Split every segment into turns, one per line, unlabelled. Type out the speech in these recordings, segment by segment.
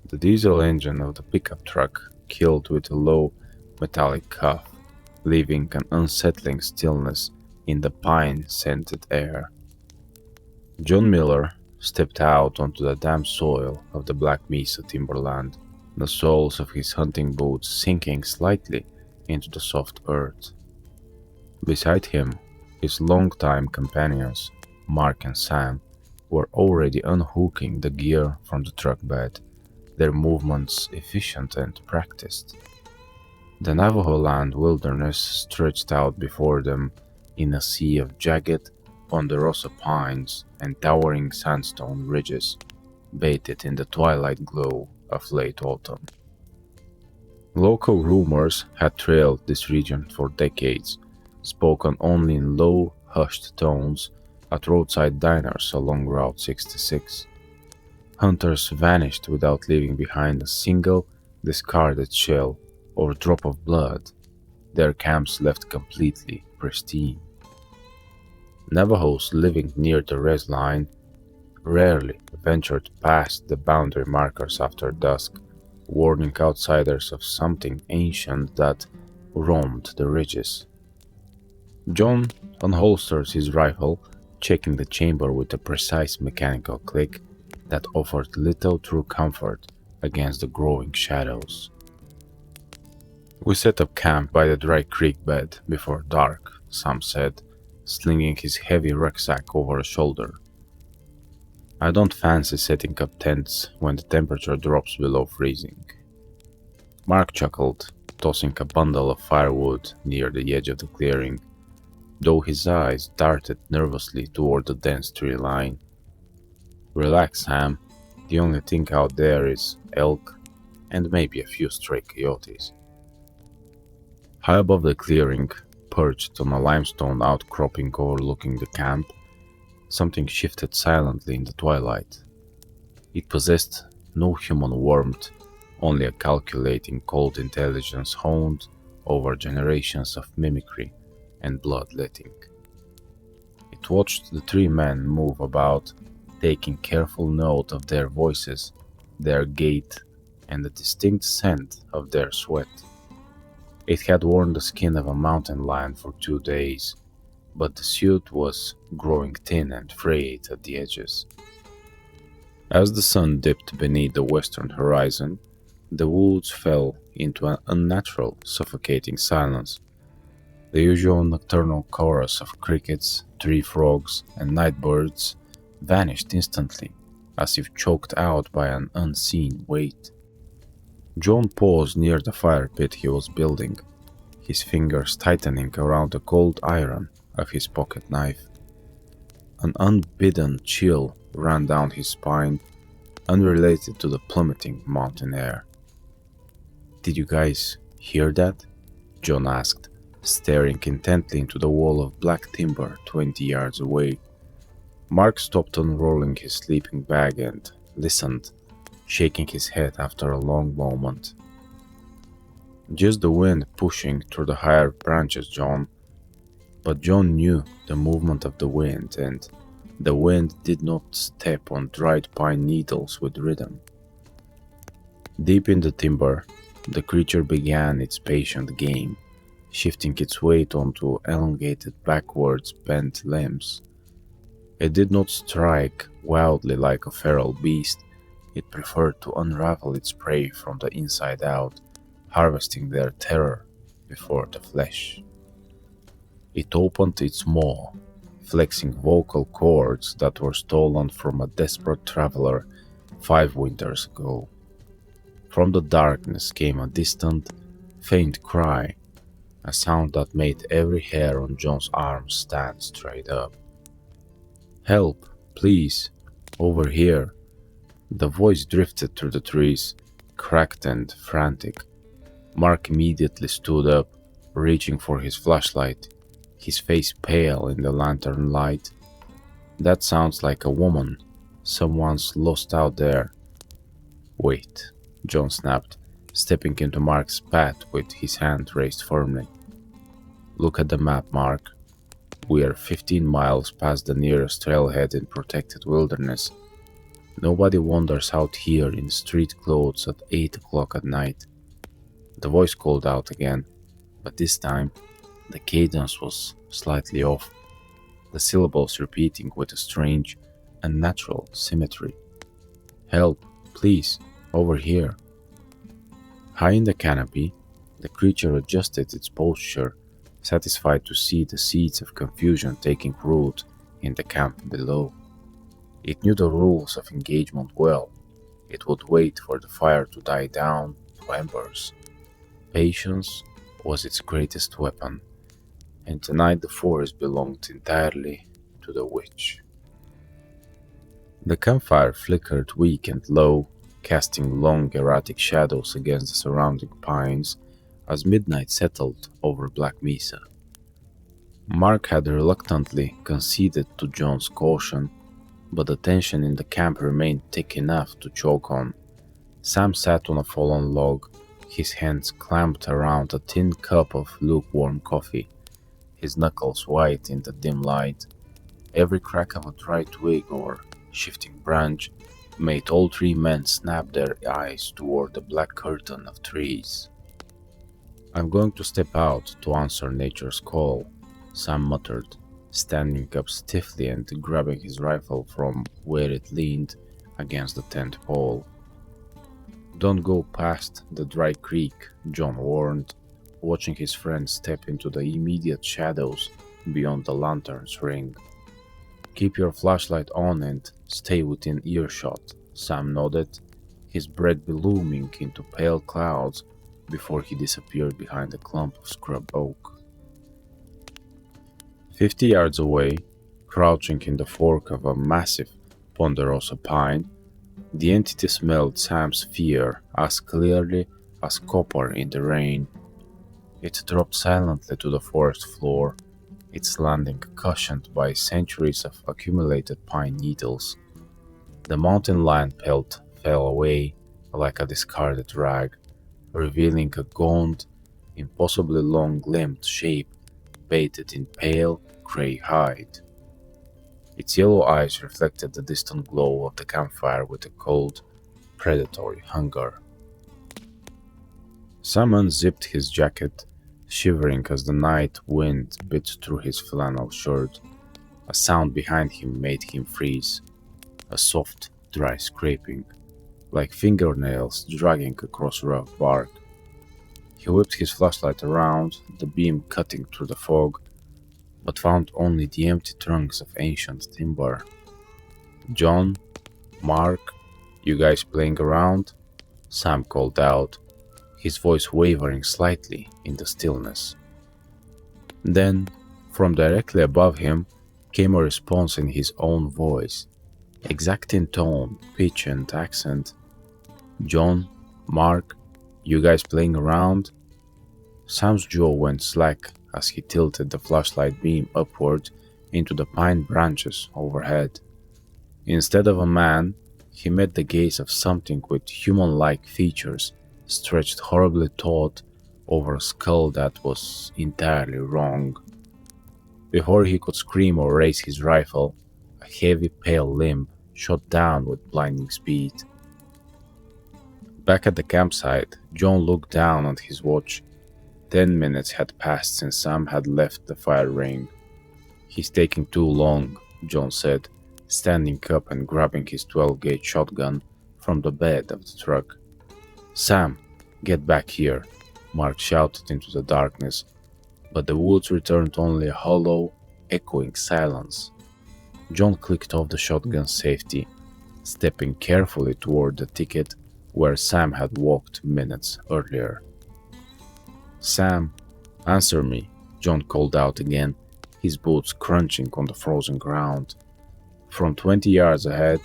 The diesel engine of the pickup truck killed with a low metallic cough, leaving an unsettling stillness in the pine-scented air. John Miller stepped out onto the damp soil of the Black Mesa timberland, the soles of his hunting boots sinking slightly into the soft earth. Beside him, his longtime companions, Mark and Sam, were already unhooking the gear from the truck bed, their movements efficient and practiced. The Navajo land wilderness stretched out before them in a sea of jagged, ponderosa pines and towering sandstone ridges, bathed in the twilight glow of late autumn. Local rumors had trailed this region for decades, spoken only in low, hushed tones at roadside diners along Route 66. Hunters vanished without leaving behind a single discarded shell or drop of blood, their camps left completely pristine. Navajos living near the res line rarely ventured past the boundary markers after dusk, warning outsiders of something ancient that roamed the ridges. John unholsters his rifle, checking the chamber with a precise mechanical click that offered little true comfort against the growing shadows. We set up camp by the dry creek bed before dark, Sam said, slinging his heavy rucksack over a shoulder. I don't fancy setting up tents when the temperature drops below freezing. Mark chuckled, tossing a bundle of firewood near the edge of the clearing, though his eyes darted nervously toward the dense tree line. Relax, Sam. The only thing out there is elk and maybe a few stray coyotes. High above the clearing, perched on a limestone outcropping overlooking the camp, something shifted silently in the twilight. It possessed no human warmth, only a calculating cold intelligence honed over generations of mimicry and bloodletting. It watched the three men move about, taking careful note of their voices, their gait, and the distinct scent of their sweat. It had worn the skin of a mountain lion for 2 days, but the suit was growing thin and frayed at the edges. As the sun dipped beneath the western horizon, the woods fell into an unnatural, suffocating silence. The usual nocturnal chorus of crickets, tree frogs, and night birds vanished instantly, as if choked out by an unseen weight. John paused near the fire pit he was building, his fingers tightening around the cold iron of his pocket knife. An unbidden chill ran down his spine, unrelated to the plummeting mountain air. "Did you guys hear that?" John asked, staring intently into the wall of black timber 20 yards away. Mark stopped unrolling his sleeping bag and listened, shaking his head after a long moment. "Just the wind pushing through the higher branches, John." But John knew the movement of the wind, and the wind did not step on dried pine needles with rhythm. Deep in the timber, the creature began its patient game, shifting its weight onto elongated backwards bent limbs. It did not strike wildly like a feral beast. It preferred to unravel its prey from the inside out, harvesting their terror before the flesh. It opened its maw, flexing vocal cords that were stolen from a desperate traveler 5 winters ago. From the darkness came a distant, faint cry, a sound that made every hair on John's arm stand straight up. "Help, please, over here." The voice drifted through the trees, cracked and frantic. Mark immediately stood up, reaching for his flashlight, his face pale in the lantern light. "That sounds like a woman. Someone's lost out there." "Wait," John snapped, stepping into Mark's path with his hand raised firmly. "Look at the map, Mark. We are 15 miles past the nearest trailhead in protected wilderness. Nobody wanders out here in street clothes at 8 o'clock at night. The voice called out again, but this time the cadence was slightly off, the syllables repeating with a strange, unnatural symmetry. Help, please, over here. High in the canopy, the creature adjusted its posture, satisfied to see the seeds of confusion taking root in the camp below. It knew the rules of engagement well. It would wait for the fire to die down to embers. Patience was its greatest weapon, and tonight the forest belonged entirely to the witch. The campfire flickered weak and low, casting long erratic shadows against the surrounding pines as midnight settled over Black Mesa. Mark had reluctantly conceded to John's caution, but the tension in the camp remained thick enough to choke on. Sam sat on a fallen log, his hands clamped around a tin cup of lukewarm coffee, his knuckles white in the dim light. Every crack of a dry twig or shifting branch made all three men snap their eyes toward the black curtain of trees. "I'm going to step out to answer nature's call," Sam muttered, standing up stiffly and grabbing his rifle from where it leaned against the tent pole. "Don't go past the dry creek," John warned, watching his friend step into the immediate shadows beyond the lantern's ring. "Keep your flashlight on and stay within earshot," Sam nodded, his breath billowing into pale clouds before he disappeared behind a clump of scrub oak. 50 yards away, crouching in the fork of a massive ponderosa pine, the entity smelled Sam's fear as clearly as copper in the rain. It dropped silently to the forest floor, its landing cushioned by centuries of accumulated pine needles. The mountain lion pelt fell away like a discarded rag, revealing a gaunt, impossibly long-limbed shape bathed in pale, gray hide. Its yellow eyes reflected the distant glow of the campfire with a cold, predatory hunger. Sam unzipped his jacket, shivering as the night wind bit through his flannel shirt. A sound behind him made him freeze, a soft, dry scraping, like fingernails dragging across rough bark. He whipped his flashlight around, the beam cutting through the fog, but found only the empty trunks of ancient timber. "John, Mark, you guys playing around?" Sam called out, his voice wavering slightly in the stillness. Then, from directly above him, came a response in his own voice, exact in tone, pitch, and accent. "John, Mark, you guys playing around?" Sam's jaw went slack as he tilted the flashlight beam upward into the pine branches overhead. Instead of a man, he met the gaze of something with human-like features stretched horribly taut over a skull that was entirely wrong. Before he could scream or raise his rifle, a heavy pale limb shot down with blinding speed. Back at the campsite, John looked down at his watch. 10 minutes had passed since Sam had left the fire ring. "He's taking too long," John said, standing up and grabbing his 12-gauge shotgun from the bed of the truck. "Sam, get back here," Mark shouted into the darkness, but the woods returned only a hollow, echoing silence. John clicked off the shotgun's safety, stepping carefully toward the thicket where Sam had walked minutes earlier. "Sam, answer me," John called out again, his boots crunching on the frozen ground. From 20 yards ahead,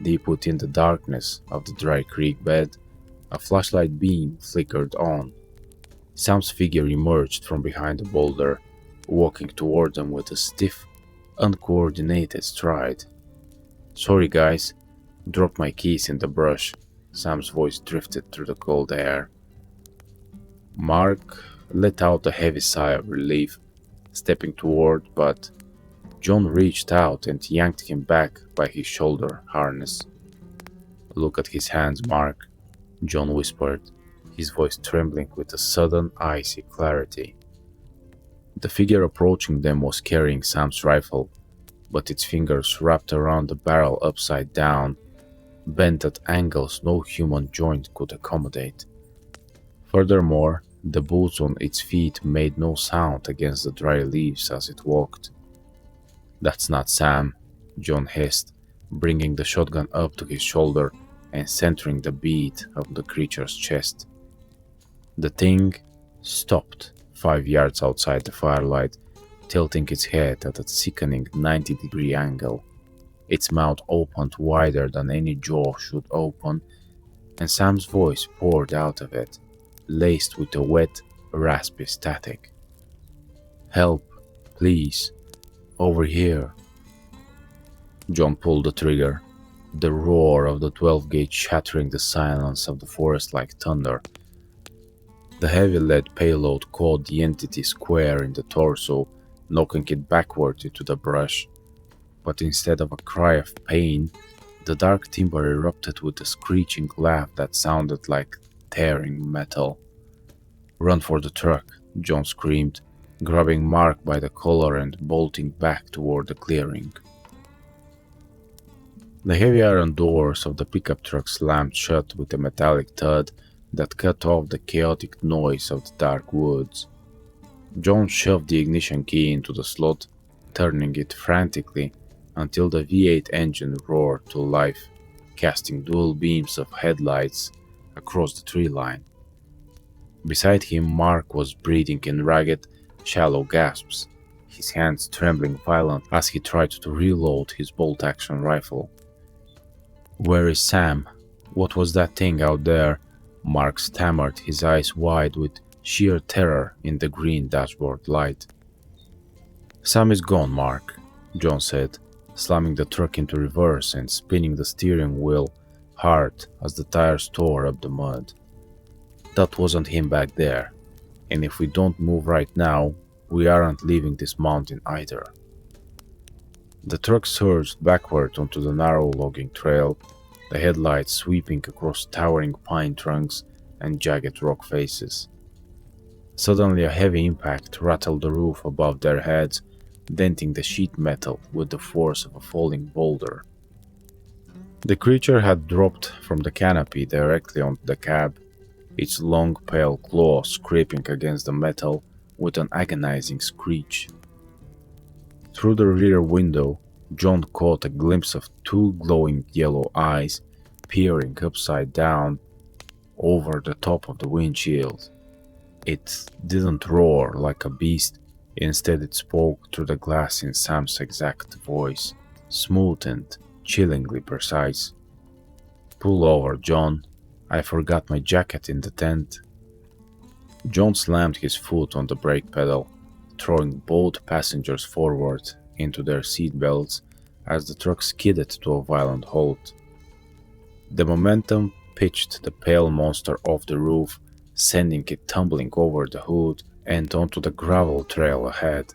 deep within the darkness of the dry creek bed, a flashlight beam flickered on. Sam's figure emerged from behind a boulder, walking toward them with a stiff, uncoordinated stride. "Sorry guys, dropped my keys in the brush," Sam's voice drifted through the cold air. Mark let out a heavy sigh of relief, stepping toward, but John reached out and yanked him back by his shoulder harness. "Look at his hands, Mark," John whispered, his voice trembling with a sudden icy clarity. The figure approaching them was carrying Sam's rifle, but its fingers wrapped around the barrel upside down, bent at angles no human joint could accommodate. Furthermore, the boots on its feet made no sound against the dry leaves as it walked. "That's not Sam," John hissed, bringing the shotgun up to his shoulder and centering the bead of the creature's chest. The thing stopped 5 yards outside the firelight, tilting its head at a sickening 90-degree angle. Its mouth opened wider than any jaw should open, and Sam's voice poured out of it, laced with a wet, raspy static. "Help, please, over here." John pulled the trigger, the roar of the 12-gauge shattering the silence of the forest like thunder. The heavy lead payload caught the entity square in the torso, knocking it backward into the brush. But instead of a cry of pain, the dark timber erupted with a screeching laugh that sounded like tearing metal. "Run for the truck," John screamed, grabbing Mark by the collar and bolting back toward the clearing. The heavy iron doors of the pickup truck slammed shut with a metallic thud that cut off the chaotic noise of the dark woods. John shoved the ignition key into the slot, turning it frantically until the V8 engine roared to life, casting dual beams of headlights across the tree line. Beside him, Mark was breathing in ragged, shallow gasps, his hands trembling violently as he tried to reload his bolt-action rifle. "Where is Sam? What was that thing out there?" Mark stammered, his eyes wide with sheer terror in the green dashboard light. "Sam is gone, Mark," John said, slamming the truck into reverse and spinning the steering wheel hard as the tires tore up the mud. "That wasn't him back there, and if we don't move right now, we aren't leaving this mountain either." The truck surged backward onto the narrow logging trail, the headlights sweeping across towering pine trunks and jagged rock faces. Suddenly a heavy impact rattled the roof above their heads, denting the sheet metal with the force of a falling boulder. The creature had dropped from the canopy directly onto the cab, its long pale claws scraping against the metal with an agonizing screech. Through the rear window, John caught a glimpse of two glowing yellow eyes peering upside down over the top of the windshield. It didn't roar like a beast, instead it spoke through the glass in Sam's exact voice, smooth and chillingly precise. "Pull over, John. I forgot my jacket in the tent." John slammed his foot on the brake pedal, throwing both passengers forward into their seat belts as the truck skidded to a violent halt. The momentum pitched the pale monster off the roof, sending it tumbling over the hood and onto the gravel trail ahead.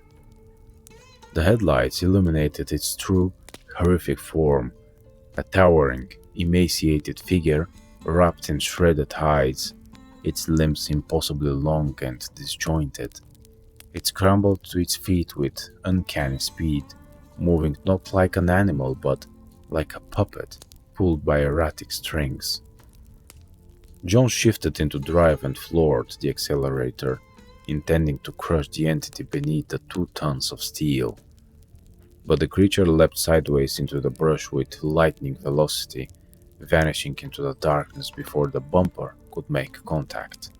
The headlights illuminated its true, horrific form, a towering, emaciated figure wrapped in shredded hides, its limbs impossibly long and disjointed. It scrambled to its feet with uncanny speed, moving not like an animal but like a puppet pulled by erratic strings. John shifted into drive and floored the accelerator, intending to crush the entity beneath the 2 tons of steel. But the creature leapt sideways into the brush with lightning velocity, vanishing into the darkness before the bumper could make contact.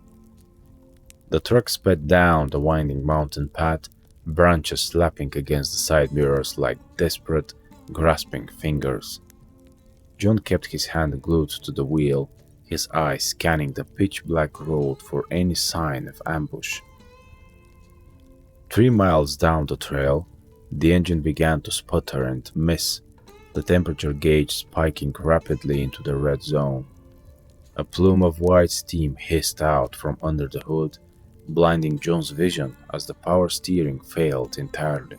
The truck sped down the winding mountain path, branches slapping against the side mirrors like desperate, grasping fingers. John kept his hand glued to the wheel, his eyes scanning the pitch-black road for any sign of ambush. 3 miles down the trail, the engine began to sputter and miss, the temperature gauge spiking rapidly into the red zone. A plume of white steam hissed out from under the hood, blinding John's vision as the power steering failed entirely.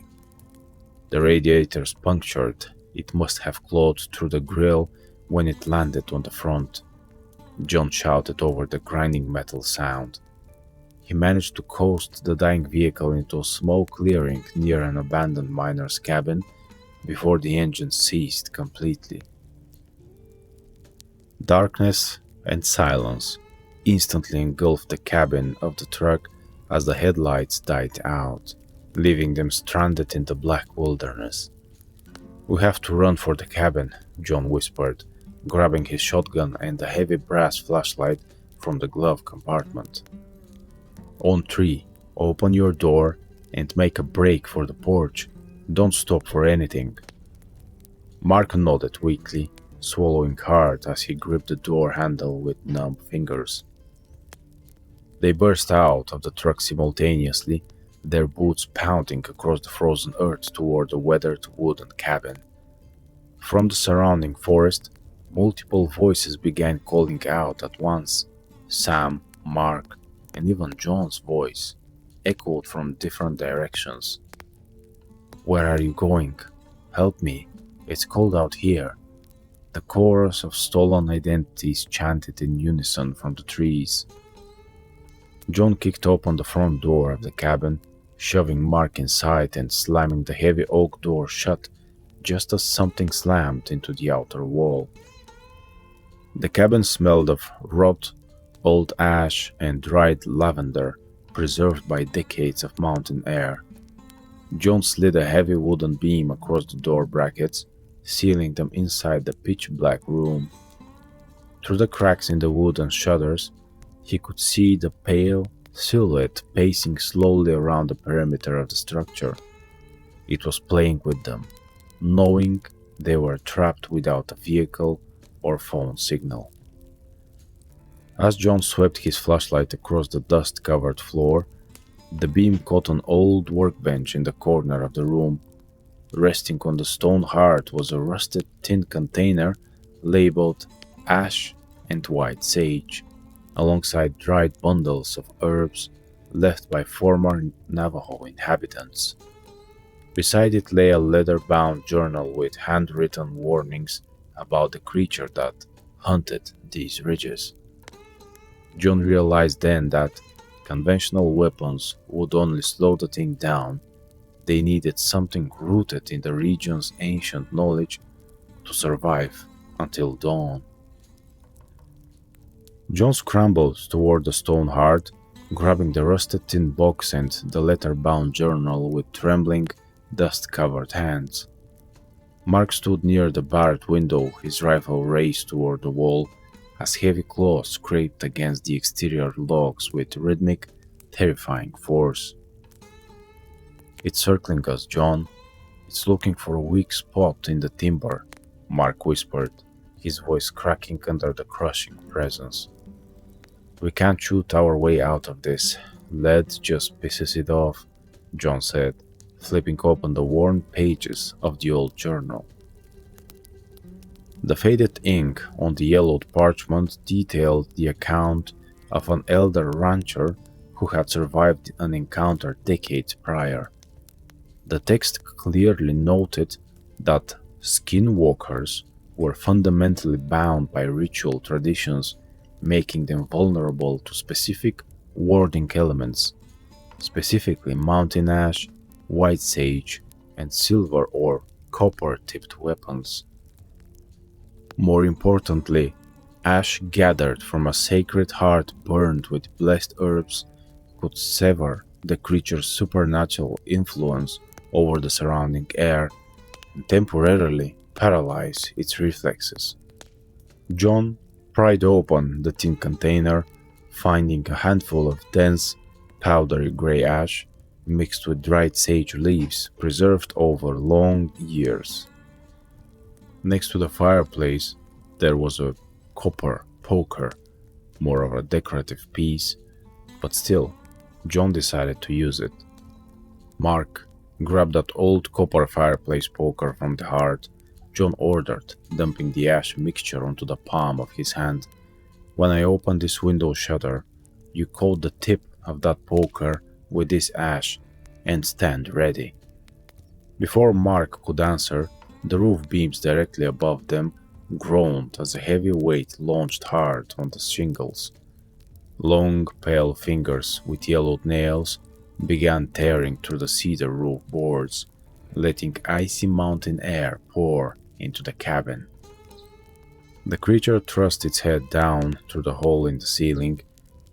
The radiators punctured, it must have clawed through the grille When it landed on the front, John shouted over the grinding metal sound. He managed to coast the dying vehicle into a small clearing near an abandoned miner's cabin before the engine ceased completely. Darkness and silence instantly engulfed the cabin of the truck as the headlights died out, leaving them stranded in the black wilderness. "We have to run for the cabin," John whispered, grabbing his shotgun and a heavy brass flashlight from the glove compartment. "On three, open your door and make a break for the porch. Don't stop for anything." Mark nodded weakly, swallowing hard as he gripped the door handle with numb fingers. They burst out of the truck simultaneously, their boots pounding across the frozen earth toward the weathered wooden cabin. From the surrounding forest, multiple voices began calling out at once. Sam, Mark, and even John's voice echoed from different directions. "Where are you going? Help me. It's cold out here." The chorus of stolen identities chanted in unison from the trees. John kicked open the front door of the cabin, shoving Mark inside and slamming the heavy oak door shut just as something slammed into the outer wall. The cabin smelled of rot, old ash, and dried lavender, preserved by decades of mountain air. John slid a heavy wooden beam across the door brackets, sealing them inside the pitch-black room. Through the cracks in the wooden shutters, he could see the pale silhouette pacing slowly around the perimeter of the structure. It was playing with them, knowing they were trapped without a vehicle or phone signal. As John swept his flashlight across the dust-covered floor, the beam caught an old workbench in the corner of the room. Resting on the stone hearth was a rusted tin container labeled ash and white sage, alongside dried bundles of herbs left by former Navajo inhabitants. Beside it lay a leather-bound journal with handwritten warnings about the creature that hunted these ridges. John realized then that conventional weapons would only slow the thing down. They needed something rooted in the region's ancient knowledge to survive until dawn. John scrambled toward the stone hearth, grabbing the rusted tin box and the leather-bound journal with trembling, dust-covered hands. Mark stood near the barred window, his rifle raised toward the wall, as heavy claws scraped against the exterior logs with rhythmic, terrifying force. "It's circling us, John. It's looking for a weak spot in the timber," Mark whispered, his voice cracking under the crushing presence. "We can't shoot our way out of this. Lead just pisses it off," John said, flipping open the worn pages of the old journal. The faded ink on the yellowed parchment detailed the account of an elder rancher who had survived an encounter decades prior. The text clearly noted that skinwalkers were fundamentally bound by ritual traditions, making them vulnerable to specific warding elements, specifically mountain ash, white sage, and silver or copper-tipped weapons. More importantly, ash gathered from a sacred heart burned with blessed herbs could sever the creature's supernatural influence over the surrounding air and temporarily paralyze its reflexes. John pried open the tin container, finding a handful of dense, powdery gray ash mixed with dried sage leaves preserved over long years. Next to the fireplace, there was a copper poker, more of a decorative piece, but still, John decided to use it. "Mark, grab that old copper fireplace poker from the hearth," John ordered, dumping the ash mixture onto the palm of his hand. "When I open this window shutter, you coat the tip of that poker with this ash and stand ready." Before Mark could answer, the roof beams directly above them groaned as a heavy weight launched hard on the shingles. Long, pale fingers with yellowed nails began tearing through the cedar roof boards, letting icy mountain air pour into the cabin. The creature thrust its head down through the hole in the ceiling,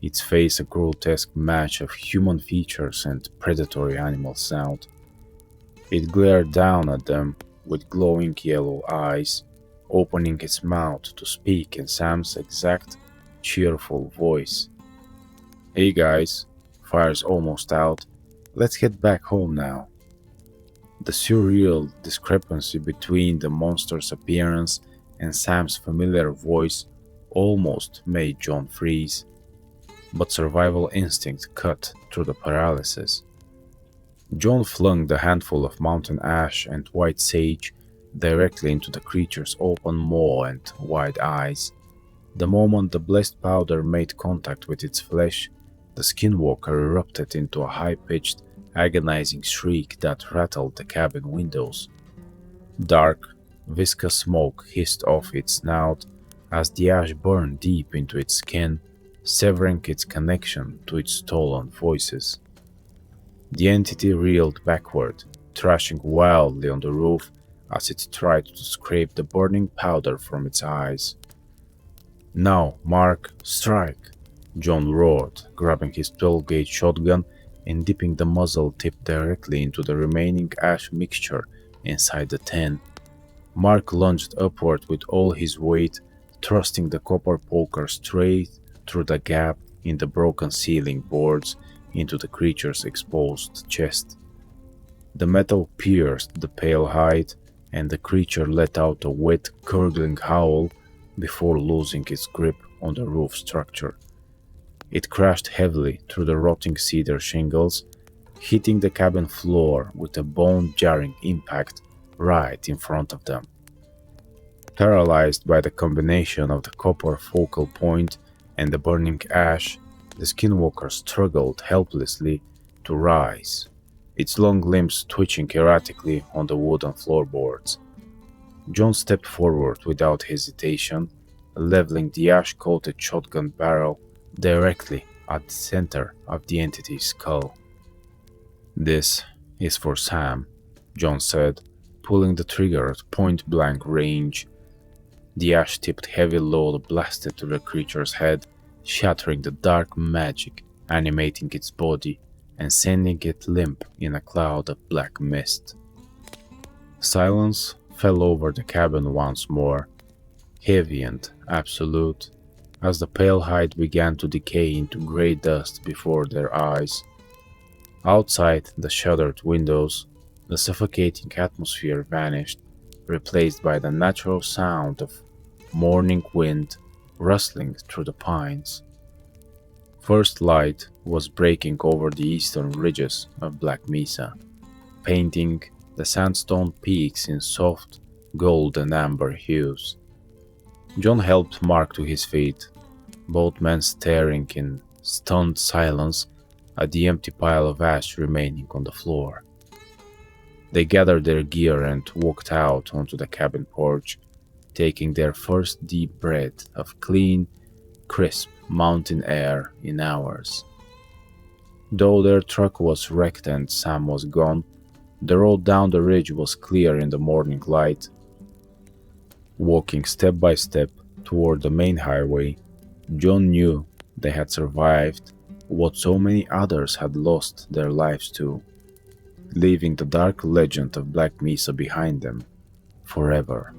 its face a grotesque match of human features and predatory animal sound. It glared down at them with glowing yellow eyes, opening its mouth to speak in Sam's exact, cheerful voice. "Hey guys, fire's almost out. Let's head back home now." The surreal discrepancy between the monster's appearance and Sam's familiar voice almost made John freeze, but survival instinct cut through the paralysis. John flung the handful of mountain ash and white sage directly into the creature's open maw and wide eyes. The moment the blessed powder made contact with its flesh, the Skinwalker erupted into a high-pitched, agonizing shriek that rattled the cabin windows. Dark, viscous smoke hissed off its snout as the ash burned deep into its skin, severing its connection to its stolen voices. The entity reeled backward, thrashing wildly on the roof as it tried to scrape the burning powder from its eyes. "Now, Mark, strike!" John roared, grabbing his 12-gauge shotgun and dipping the muzzle tip directly into the remaining ash mixture inside the tin. Mark lunged upward with all his weight, thrusting the copper poker straight through the gap in the broken ceiling boards into the creature's exposed chest. The metal pierced the pale hide, and the creature let out a wet, gurgling howl before losing its grip on the roof structure. It crashed heavily through the rotting cedar shingles, hitting the cabin floor with a bone-jarring impact right in front of them. Paralyzed by the combination of the copper focal point and the burning ash, the Skinwalker struggled helplessly to rise, its long limbs twitching erratically on the wooden floorboards. John stepped forward without hesitation, leveling the ash-coated shotgun barrel directly at the center of the entity's skull. "This is for Sam," John said, pulling the trigger at point-blank range. The ash-tipped heavy load blasted through the creature's head, shattering the dark magic animating its body and sending it limp in a cloud of black mist. Silence fell over the cabin once more, heavy and absolute, as the pale hide began to decay into grey dust before their eyes. Outside the shuttered windows, the suffocating atmosphere vanished, replaced by the natural sound of morning wind rustling through the pines. First light was breaking over the eastern ridges of Black Mesa, painting the sandstone peaks in soft gold and amber hues. John helped Mark to his feet, both men staring in stunned silence at the empty pile of ash remaining on the floor. They gathered their gear and walked out onto the cabin porch, taking their first deep breath of clean, crisp mountain air in hours. Though their truck was wrecked and Sam was gone, the road down the ridge was clear in the morning light. Walking step by step toward the main highway, John knew they had survived what so many others had lost their lives to, leaving the dark legend of Black Mesa behind them forever.